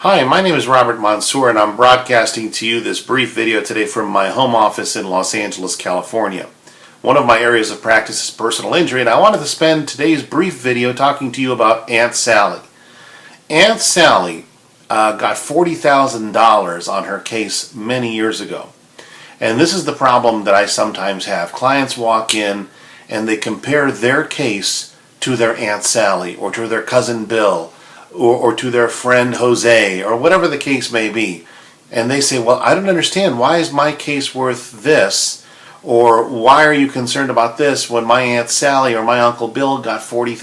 Hi, my name is Robert Mansour and I'm broadcasting to you this brief video today from my home office in Los Angeles, California. One of my areas of practice is personal injury, and I wanted to spend today's brief video talking to you about Aunt Sally. Aunt Sally got $40,000 on her case many years ago. And this is the problem that I sometimes have. Clients walk in and they compare their case to their Aunt Sally or to their cousin Bill or to their friend Jose or whatever the case may be. And they say, well, I don't understand. Why is my case worth this? Or why are you concerned about this when my Aunt Sally or my Uncle Bill got $40,000,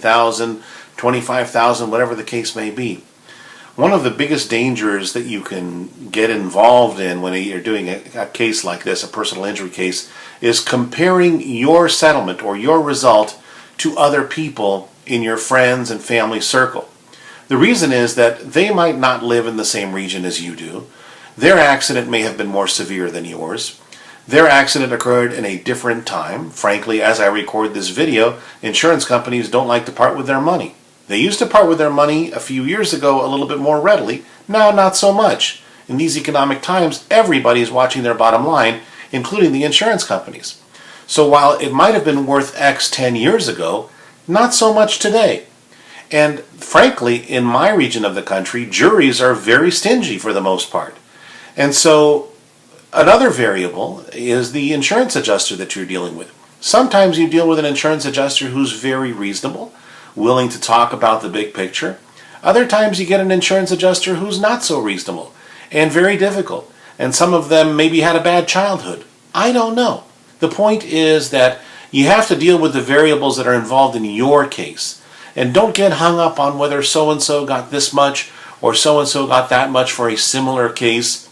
$60,000, $25,000, whatever the case may be? One of the biggest dangers that you can get involved in when you're doing a case like this, a personal injury case, is comparing your settlement or your result to other people in your friends and family circle. The reason is that they might not live in the same region as you do. Their accident may have been more severe than yours. Their accident occurred in a different time. Frankly, as I record this video, insurance companies don't like to part with their money. They used to part with their money a few years ago a little bit more readily. Now, not so much. In these economic times, everybody is watching their bottom line, including the insurance companies. So while it might have been worth X 10 years ago, not so much today. And frankly, in my region of the country, juries are very stingy for the most part. And so another variable is the insurance adjuster that you're dealing with. Sometimes you deal with an insurance adjuster who's very reasonable, willing to talk about the big picture. Other times you get an insurance adjuster who's not so reasonable and very difficult. And some of them maybe had a bad childhood. I don't know. The point is that you have to deal with the variables that are involved in your case. And don't get hung up on whether so-and-so got this much or so-and-so got that much for a similar case.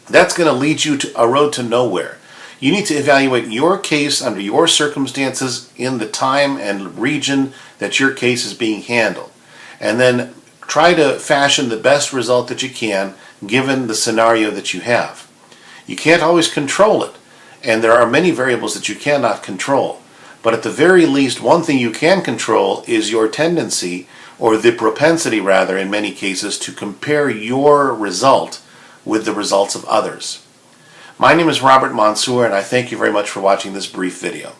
That's going to lead you to a road to nowhere. You need to evaluate your case under your circumstances in the time and region that your case is being handled. And then try to fashion the best result that you can given the scenario that you have. You can't always control it, and there are many variables that you cannot control. But at the very least, one thing you can control is your tendency, or the propensity rather in many cases, to compare your result with the results of others. My name is Robert Mansour, and I thank you very much for watching this brief video.